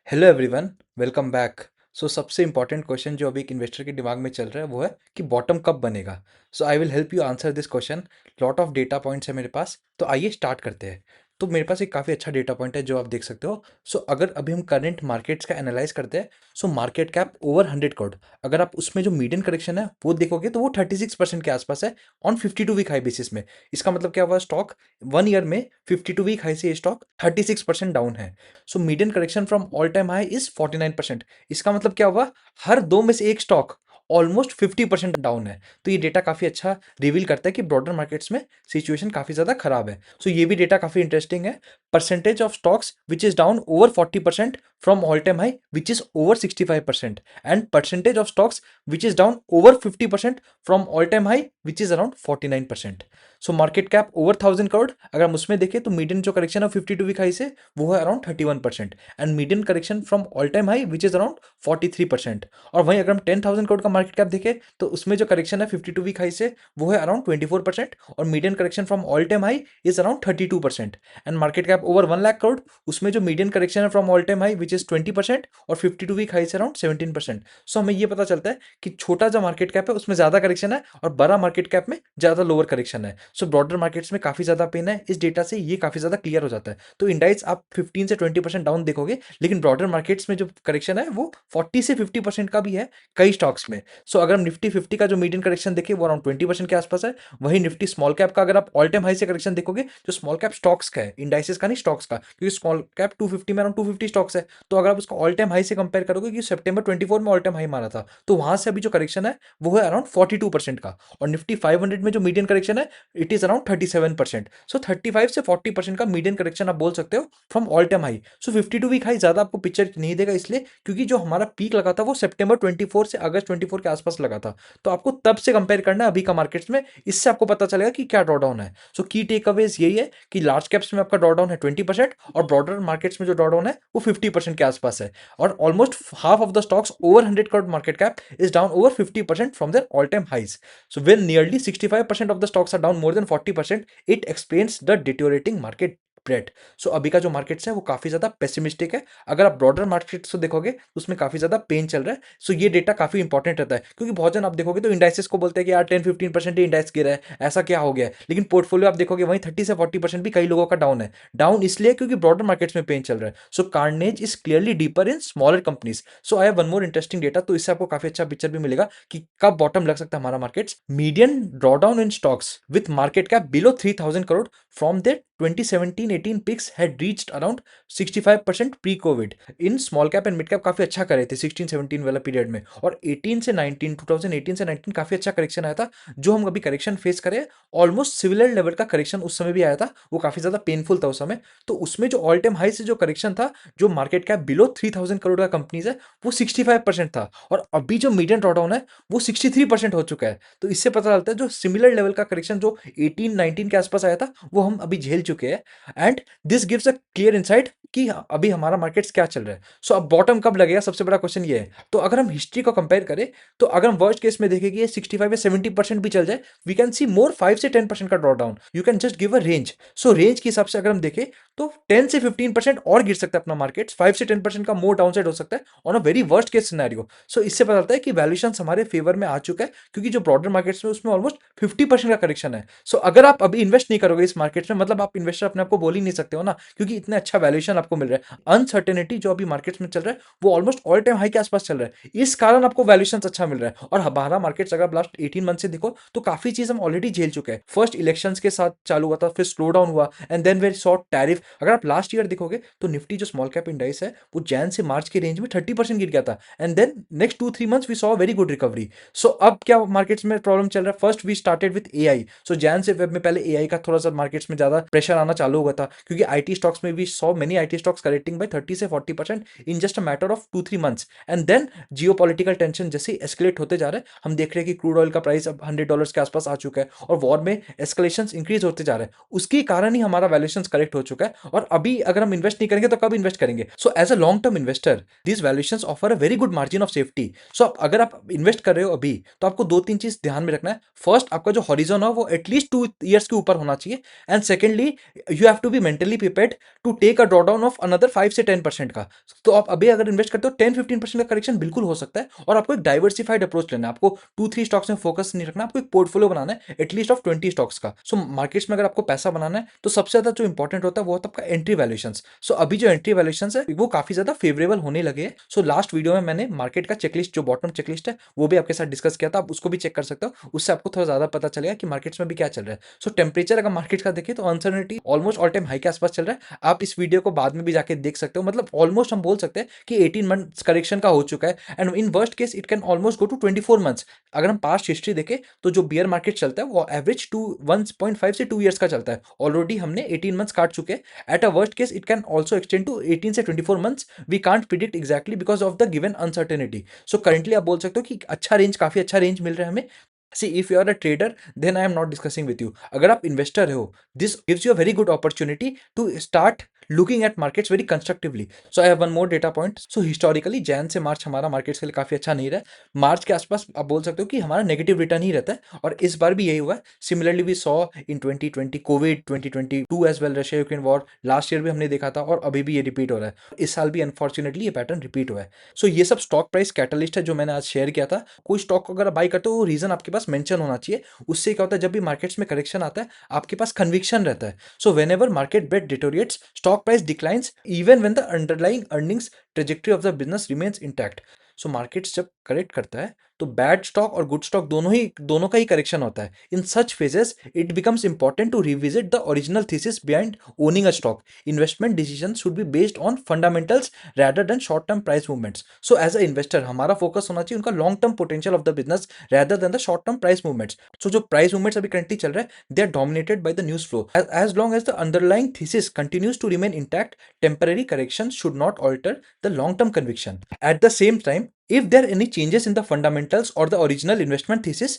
Hello everyone, welcome back. So सबसे important question जो अभी एक इन्वेस्टर के दिमाग में चल रहा है वो है कि बॉटम कब बनेगा। So I will help you answer this question. Lot of data points है मेरे पास, तो आइए स्टार्ट करते हैं। तो मेरे पास एक काफ़ी अच्छा डेटा पॉइंट है जो आप देख सकते हो। सो अगर अभी हम करंट मार्केट्स का एनालाइज करते हैं, so market cap over 100 crore. अगर आप उसमें जो मीडियन करेक्शन है वो देखोगे तो वो 36% के आसपास है ऑन 52 वीक हाई बेसिस में। इसका मतलब क्या हुआ, स्टॉक 1 ईयर में 52 वीक हाई से ये स्टॉक 36% डाउन है। So median correction from all time high is 49%। इसका मतलब क्या हुआ, हर दो में से एक स्टॉक ऑलमोस्ट 50% डाउन है। तो ये डेटा काफी अच्छा रिवील करता है कि ब्रॉडर मार्केट्स में सिचुएशन काफी ज्यादा खराब है। सो ये भी डेटा काफी इंटरेस्टिंग है। Percentage of stocks which is down over 40% from all time high which is over 65%, and percentage of stocks which is down over 50% from all time high which is around 49%। So market cap over 1000 crore, अगर हम उसमें देखें तो median जो correction है 52 week high से वो है around 31%, and median correction from all time high which is around 43%। और वहीं अगर हम 10,000 करोड़ का मार्केट कैप देखें तो उसमें जो करेक्शन है 52 वीक हाई से वो है अराउंड 24%, और median correction from all time high is around 32%। And market cap over 1 lakh crore, उसमें जो मीडियन करेक्शन है from all time high which is 20%, और 52 वीक हाई से अराउंड 17%। सो हमें ये पता चलता है कि छोटा जो मार्केट कैप है उसमें ज्यादा करेक्शन है और बड़ा मार्केट कैप में ज्यादा लोअर करेक्शन है। सो ब्रॉडर मार्केट्स में काफी ज्यादा पेन है। इस डेटा से ये काफी ज्यादा क्लियर हो जाता है। तो इंडाइस आप 15 से 20% डाउन देखोगे, लेकिन ब्रॉडर मार्केट्स में जो करेक्शन है वो 40 से 50% का भी है कई स्टॉक्स में। सो अगर हम निफ्टी 50 का जो मीडियन करेक्शन देखें वो अराउंड 20% के आसपास है। वही निफ्टी स्मॉल कैप का अगर आप ऑल टाइम हाई से करेक्शन देखोगे, जो स्मॉल कैप स्टॉक्स का है, इंडाइसेस का नहीं, स्टॉक्स का, क्योंकि स्मॉल कैप 250 में अराउंड 250 स्टॉक्स है। तो अगर आप उसको ऑल टाइम हाई से कंपेयर करोगे कि सितंबर 24 में ऑल टाइम हाई मारा था, तो वहां से अभी जो करेक्शन है वो है अराउंड 42% का। और निफ्टी 500 में जो मीडियन करेक्शन है इट इज अराउंड 37%। सो 35 से 40% का मीडियन करेक्शन आप बोल सकते हो from all time high. So 52 week high ज्यादा आपको पिक्चर नहीं देगा, इसलिए क्योंकि जो हमारा पीक लगा था वो सितंबर 24 से अगस्त 24 के आसपास लगा था। तो आपको तब से कंपेयर करना है अभी का मार्केट्स में, इससे आपको पता चलेगा कि क्या ड्रॉडाउन है। सो की टेक अवेज यही है कि लार्ज कैप्स में आपका ड्रॉडाउन है 20%, और ब्रॉडर मार्केट्स में जो ड्रॉडाउन है वो 50% के आसपास है। और almost half of the stocks over 100 crore market cap is down over 50% from their all-time highs. So when nearly 65% of the stocks are down more than 40%, it explains the deteriorating market breadth. So अभी का जो markets है वो काफी ज्यादा pessimistic है। अगर आप ब्रॉडर मार्केट्स को देखोगे तो उसमें काफी ज्यादा पेन चल रहा है। सो ये डेटा काफी इंपॉर्टेंट रहता है, क्योंकि बहुत जन आप देखोगे तो इंडाइसेस को बोलते हैं कि यार 10-15% ही इंडाइस गिरा है, ऐसा क्या हो गया है। लेकिन पोर्टफोलियो आप देखोगे वहीं 30 से 40% भी कई लोगों का डाउन है। डाउन इसलिए क्योंकि ब्रॉडर मार्केट्स में पेन चल रहा है। So carnage is clearly deeper in smaller companies. So I have one more interesting data, तो इससे आपको काफी अच्छा पिक्चर भी मिलेगा कि कब बॉटम लग सकता है हमारा markets. Median drawdown in stocks with market cap below 3000 crore from there 2017-18 peaks had reached around 65% pre Covid. In small cap and mid cap काफी अच्छा करे थे 16-17 वाला पीरियड में, और 18 से 19 2018 से 19 काफी अच्छा करेक्शन आया था। जो हम अभी करेक्शन फेस करें, ऑलमोस्ट सिमिलर लेवल का करेक्शन उस समय भी आया था, वो काफी ज्यादा पेनफुल था उस समय। तो उसमें जो ऑल टाइम हाई से जो करेक्शन था, जो मार्केट कैप बिलो 3000 करोड़ का कंपनीज है, वो 65% था, और अभी जो मीडियन ड्रॉडाउन है वो 63% हो चुका है। तो इससे पता चलता है जो सिमिलर लेवल का करेक्शन जो 18-19 के आसपास आया था वो हम अभी झेल चुके हैं। And this gives a clear insight कि अभी हमारा मार्केट्स क्या चल रहा है। सो अब बॉटम कब लगेगा, सबसे बड़ा क्वेश्चन ये है। तो अगर हम हिस्ट्री को कंपेयर करें, तो अगर हम वर्स्ट केस में देखें कि ये 65 या 70% भी चल जाए, वी कैन सी मोर 5 से 10% का draw down. You can just give a range. So range के हिसाब से अगर हम देखें तो 10 से 15% और गिर सकता है अपना मार्केट, 5 से 10% का मोर डाउनसाइड हो सकता है on a very worst case scenario. So इससे पता चलता है कि वैल्यूएशन हमारे फेवर में आ चुका है, क्योंकि जो ब्रॉडर मार्केट्स में उसमें ऑलमोस्ट 50% का करेक्शन है। सो अगर आप अभी इन्वेस्ट नहीं करोगे इस मार्केट में, मतलब आप इन्वेस्टर अपने आप को बोल ही नहीं सकते हो ना, क्योंकि इतना अच्छा वैल्यूएशन आपको मिल रहा है। अनसर्टेनिटी जो अभी मार्केट्स में चल रहा है वो ऑलमोस्ट ऑल टाइम हाई के आसपास चल रहा है, इस कारण आपको वैल्यूएशन अच्छा मिल रहा है। और हमारा मार्केट्स अगर लास्ट 18 मंथ से देखो तो काफी चीज हम ऑलरेडी झेल चुके हैं। फर्स्ट इलेक्शंस के साथ चालू हुआ था, फिर स्लो डाउन हुआ, and then we saw tariff. अगर आप लास्ट ईयर देखोगे तो निफ्टी जो स्मॉल कैप इंडाइस है वो जैन से मार्च के रेंज में 30% गिर गया था, and then next 2-3 months we saw very good recovery. So अब क्या मार्केट्स में प्रॉब्लम चल रहा है, first we started with AI. So Gen से वेब में पहले एआई का थोड़ा सा मार्केट्स में ज्यादा प्रेशर आना चालू हुआ था, क्योंकि आईटी स्टॉक्स में we saw many IT stocks correcting by 30 से 40% in just a matter of 2-3 months. And then geopolitical tension जैसे एस्केलेट होते जा रहे हैं, हम देख रहे हैं कि क्रूड ऑयल का प्राइस अब $100 के आसपास आ चुका है, और वॉर में एस्केलेशन इंक्रीज होते जा रहे हैं। उसके कारण ही हमारा वैल्यूएशन करेक्ट हो चुका है। और अभी अगर हम इन्वेस्ट नहीं करेंगे तो कब इन्वेस्ट करेंगे। So as a long term investor these valuations offer a very good margin of safety. So अगर आप इन्वेस्ट कर रहे हो अभी, तो आपको दो तीन चीज ध्यान में रखना है। फर्स्ट, आपका जो हॉरिजॉन हो वो एटलीस्ट 2 इयर्स के ऊपर होना चाहिए, and secondly you have to be mentally prepared to take a drawdown of another 5 से 10% का। तो आप अभी अगर इन्वेस्ट करते हो 10-15% का करेक्शन बिल्कुल हो सकता है, और आपको एक डाइवर्सिफाइड अप्रोच लेना है। आपको 2-3 स्टॉक्स में फोकस नहीं रखना, आपको एक पोर्टफोलियो बनाना है एटलीस्ट ऑफ 20 स्टॉक्स का। सो मार्केट्स में अगर आपको पैसा बनाना है तो सबसे ज्यादा जो इंपॉर्टेंट होता है वो होता है आपका एंट्री वैल्यूएशन। सो अभी जो एंट्री वैल्यूएशन है वो काफी ज्यादा फेवरेबल होने लगे हैं। सो लास्ट वीडियो में मैंने मार्केट का चेकलिस्ट, जो बॉटम चेकलिस्ट है, वो भी आपके साथ डिस्कस किया था, आप उसको भी चेक कर सकते हो। उससे आपको थोड़ा ज्यादा पता चलेगा कि मार्केट्स में भी क्या चल रहा है। सो टेम्परेचर अगर मार्केट का देखें तो uncertainty almost all time high के आसपास चल रहा है। आप इस वीडियो को बाद में भी जाके देख सकते हो। मतलब ऑलमोस्ट हम बोल सकते हैं कि 18 मंथ्स करेक्शन का हो चुका है, and in worst case it can almost go to 24 months. अगर हम पास्ट हिस्ट्री देखें तो जो बियर मार्केट चलता है वो एवरेज 1.5 से 2 ईयर्स का चलता है। ऑलरेडी हमने 18 मंथ्स काट चुके हैं। At a worst case it can also extend to 18 से 24 months. We can't predict exactly because of the given uncertainty. So currently आप बोल सकते हो कि अच्छा रेंज, काफी अच्छा रेंज मिल रहा है हमें। See if you are a trader then I am not discussing with you. अगर आप इन्वेस्टर हो, this gives you a very good opportunity to start looking at markets very constructively. So I have one more data point. So historically Jan से March हमारा markets के लिए काफी अच्छा नहीं रहा है। मार्च के आसपास आप बोल सकते हो कि हमारा नेगेटिव रिटर्न ही रहता है, और इस बार भी यही हुआ है। Similarly we saw in 2020 Covid, 2022 as well Russia Ukraine war, last year भी हमने देखा था, और अभी भी ये रिपीट हो रहा है। इस साल भी अनफॉर्चुनेटली ये पैटर्न रिपीट हुआ है। सो ये सब स्टॉक प्राइस कैटलिस्ट है जो मैंने आज शेयर किया था। कोई स्टॉक को अगर बाई करते हो वो रीजन आपके पास मेंशन होना चाहिए। उससे क्या होता है, जब भी मार्केट्स में करेक्शन आता है आपके पास कन्विक्शन रहता है। So whenever market breadth deteriorates, stock price declines even when the underlying earnings trajectory of the business remains intact. So markets जब करेक्ट करता है तो बैड स्टॉक और गुड स्टॉक दोनों का ही करेक्शन होता है। In such phases it becomes important to revisit the original thesis behind owning a stock. Investment decision should be based on fundamentals rather than short term price movements. So as a investor हमारा focus होना चाहिए उनका long term potential of the business rather than the short term price movements. So जो price movements अभी currently चल रहा है they are dominated by the news flow. As long as the underlying thesis continues to remain intact, temporary corrections should not alter the long term conviction. At the same time, if there are any changes in the fundamentals or the original investment thesis,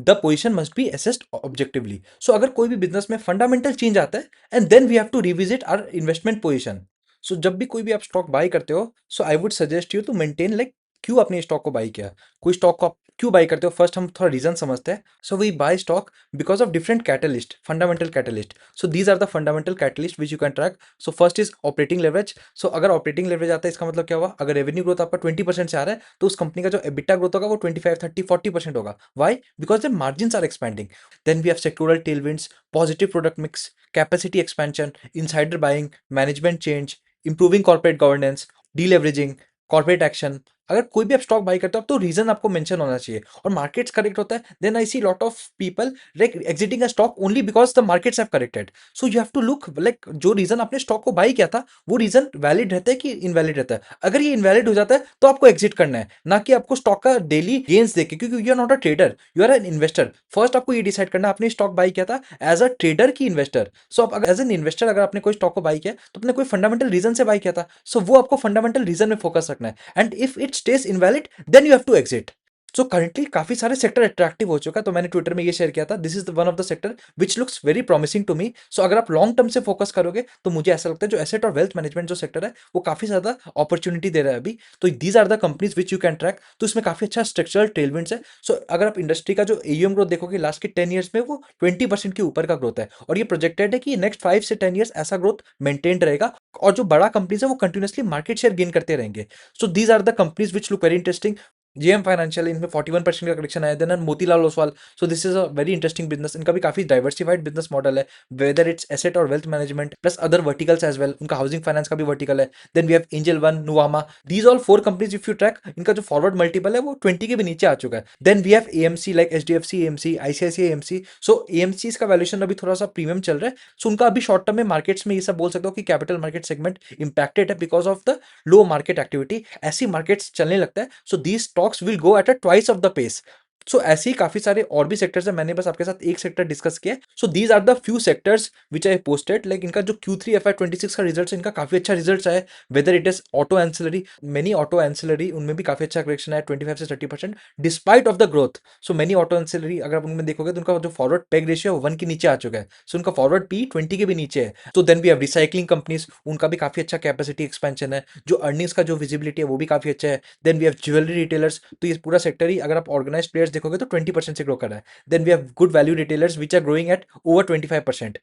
the position must be assessed objectively. So अगर कोई भी business में fundamental change आता है and then we have to revisit our investment position. सो जब भी कोई भी आप स्टॉक बाय करते हो, so I would suggest you to maintain like क्यों आपने स्टॉक को बाय किया, कोई स्टॉक को आप क्यों बाय करते हो। फर्स्ट हम थोड़ा रीजन समझते हैं। So we buy stock because of different catalyst, fundamental catalyst. So these are the fundamental catalyst which you can track. So first is operating leverage. So अगर ऑपरेटिंग लेवरेज आता है इसका मतलब क्या हुआ, अगर रेवेन्यू ग्रोथ आपका 20% से आ रहा है तो उस कंपनी का जो एबिटा ग्रोथ होगा वो 25, 30, 40% होगा। Why? Because the margin are expanding. Then we have sectoral tailwinds, positive product mix, capacity expansion, insider buying, management change, improving corporate governance, deleveraging, corporate action. अगर कोई भी आप स्टॉक बाय करते हो तो रीजन आपको मेंशन होना चाहिए, और मार्केट्स करेक्ट होता है then I see lot of people like exiting a stock only because the markets have corrected. So you have to look like जो रीजन आपने स्टॉक को बाय किया था वो रीजन वैलिड रहता है कि इनवैलिड रहता है। अगर ये इनवैलिड हो जाता है तो आपको एग्जिट करना है, ना कि आपको स्टॉक का डेली गेन्स देखे, क्योंकि you are not a trader, you are an investor. First आपको ये डिसाइड करना है आपने स्टॉक बाय किया था एज अ ट्रेडर की इन्वेस्टर। सो आप एज एन इन्वेस्टर अगर आपने कोई स्टॉक को बाय किया तो आपने कोई फंडामेंटल रीजन से बाय किया था, सो वो आपको फंडामेंटल रीजन में फोकस रखना है, and if it stays invalid then you have to exit. So currently काफी सारे सेक्टर अट्रैक्टिव हो चुका है, तो मैंने ट्विटर में ये शेयर किया था, this is one of the sector which looks very promising to me. So अगर आप लॉन्ग टर्म से फोकस करोगे तो मुझे ऐसा लगता है जो एसेट और वेल्थ मैनेजमेंट जो सेक्टर है वो काफी ज्यादा अपॉर्चुनिटी दे रहा है अभी। तो these are the companies which you can track. तो इसमें काफी अच्छा स्ट्रक्चरल टेलविंड्स है। सो अगर आप इंडस्ट्री का जो एयूएम ग्रोथ देखोगे लास्ट के 10 ईयर्स में वो 20% के ऊपर का ग्रोथ है, और ये प्रोजेक्टेड है कि नेक्स्ट 5 से 10 ईयर्स ऐसा ग्रोथ मेंटेन रहेगा, और जो बड़ा कंपनीज है वो कंटिन्यूसली मार्केट शेयर गेन करते रहेंगे। So these are the companies which look very interesting. JM financial, इनमें 41% का करेक्शन आया। Then Motilal Oswal, so this is a very interesting business. इनका भी काफी डाइवर्सिफाइड बिजनेस मॉडल है, वेदर इट्स एसेट और wealth management plus other verticals as well. उनका housing finance का भी वर्टिकल है। Then we have Angel One, Nuvama, these all 4 companies if you track, इनका जो फॉरवर्ड मल्टीपल है वो 20 के भी नीचे आ चुका है। Then we have AMC like HDFC AMC, ICICI AMC. So AMC का वैल्यूएशन अभी थोड़ा सा प्रीमियम चल रहा है। सो उनका अभी शॉर्ट टर्म में मार्केट्स में ये सब बोल सकते हो कि कैपिटल मार्केट सेगमेंट इंपैक्टेड है because of the low market activity. ऐसी मार्केट्स चलने लगता है so these stocks will go at a twice of the pace. So ऐसे ही काफी सारे और भी सेक्टर्स है, मैंने बस आपके साथ एक सेक्टर डिस्कस किया। So these are the few sectors which I posted. Like इनका जो Q3 FY26 का रिजल्ट है, इनका काफी अच्छा रिजल्ट आया। Whether it is auto ancillary, many auto ancillary, उनमें भी काफी अच्छा करेक्शन है 25 से 30% despite of the growth. So many auto ancillary अगर आप उनमें देखोगे तो उनका जो फॉरवर्ड पेग रेशियो है वो 1 के नीचे आ चुका है। सो उनका फॉरवर्ड पी 20 के भी नीचे है। तो then we have recycling companies, उनका भी काफी अच्छा कैपेसिटी एक्सपेंशन है, जो अर्निंग्स का जो विजिबिलिटी है वो भी काफी अच्छा है। Then we have jewellery retailers. तो ये पूरा सेक्टर ही अगर आप ऑर्गेनाइज प्लेयर्स रिटेलर्स देखोगे तो 20% से ग्रो कर रहा है। Then we have good value retailers which are growing at over 25%,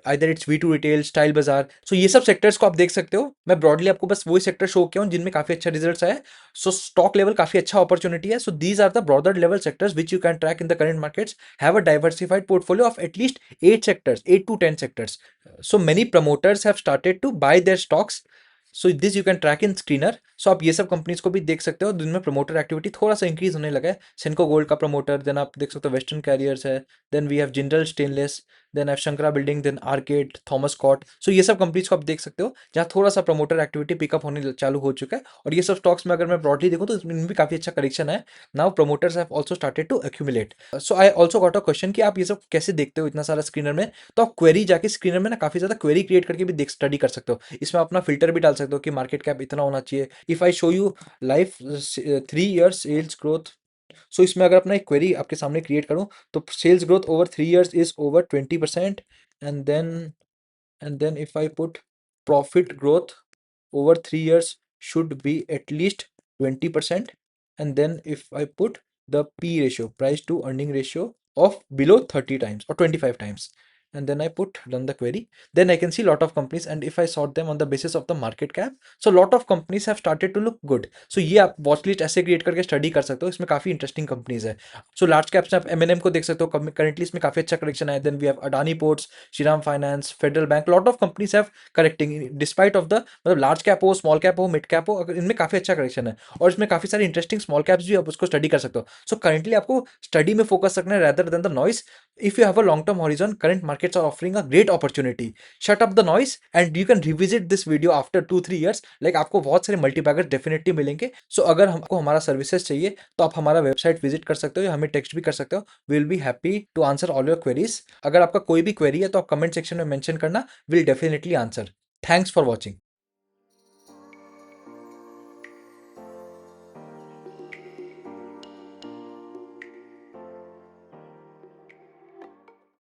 either it's V two retail, style Bazaar. So ये सब सेक्टर्स को आप देख सकते हो। मैं ब्रॉडली आपको बस वही सेक्टर शो किया हूँ जिनमें काफी अच्छा रिजल्ट आया। सो स्टॉक लेवल काफी अच्छा अपॉर्चुनिटी है। So these are the broader level sectors which you can track in the current markets. Have a diversified portfolio of at least 8 sectors, 8 to 10 sectors. So many promoters have started to buy their stocks. So this you can track in screener. So आप ये सब companies को भी देख सकते हो जिनमें promoter activity थोड़ा सा इंक्रीज होने लगा है। सेंको गोल्ड का प्रमोटर, देन आप देख सकते हो वेस्टर्न कैरियर्स है, then we have Jindal stainless, then have Shankara building, then Arcade, Thomas Scott. So ये सब कंपनीज को आप देख सकते हो जहाँ थोड़ा सा प्रमोटर एक्टिविटी पिकअप होने चालू हो चुका है। और ये सब स्टॉक्स में अगर मैं ब्रॉडली देखूँ तो इनमें भी काफी अच्छा करेक्शन है। Now promoters have also started to accumulate. So I also got a question कि आप ये सब कैसे देखते हो इतना सारा स्क्रीनर में। तो आप क्वेरी जाके स्क्रीनर में ना काफी ज्यादा क्वेरी क्रिएट करके भी देख स्टडी कर सकते हो। इसमें अपना फिल्टर भी डाल सकते हो कि मार्केट कैप इतना होना चाहिए। If I show you life 3 years sales growth, so इसमें अगर अपना एक क्वेरी आपके सामने क्रिएट करूं तो sales growth over 3 years is over 20%। And then if I put profit growth over 3 years should be at least 20%. And then if I put the P ratio, price to earning ratio, of below 30 times or 25 times, and then I put run the query, then I can see lot of companies, and if I sort them on the basis of the market cap, so lot of companies have started to look good. So ये आप watch list ऐसे create करके study कर सकते हो। इसमें काफी interesting companies है। सो लार्ज कैप्स में आप एमएनएम को देख सकते हो, करेंटली इसमें काफी अच्छा करेक्शन है। Then we have Adani ports, Shriram finance, federal bank, lot of companies have correcting despite of the, मतलब लार्ज कैप हो, स्मॉल कैप हो, मिड कैप हो, अगर इनमें काफी अच्छा करेक्शन है। और इसमें काफी सारी इंटरेस्टिंग स्मॉल कैप्स भी आप उसको स्टडी कर सकते हो। सो करेंटली आपको स्टडी में फोकस रखना है rather than the noise. If you have a long term horizon, current markets are offering a great opportunity. Shut up the noise and you can revisit this video after 2-3 years. Like आपको बहुत सारे multibagger definitely मिलेंगे। सो अगर हमको हमारा services चाहिए तो आप हमारा वेबसाइट विजिट कर सकते हो या हमें टेक्स्ट भी कर सकते हो। Will be happy to answer all your queries. अगर आपका कोई भी क्वेरी है तो आप कमेंट सेक्शन में मेंशन करना, will definitely answer. Thanks for watching.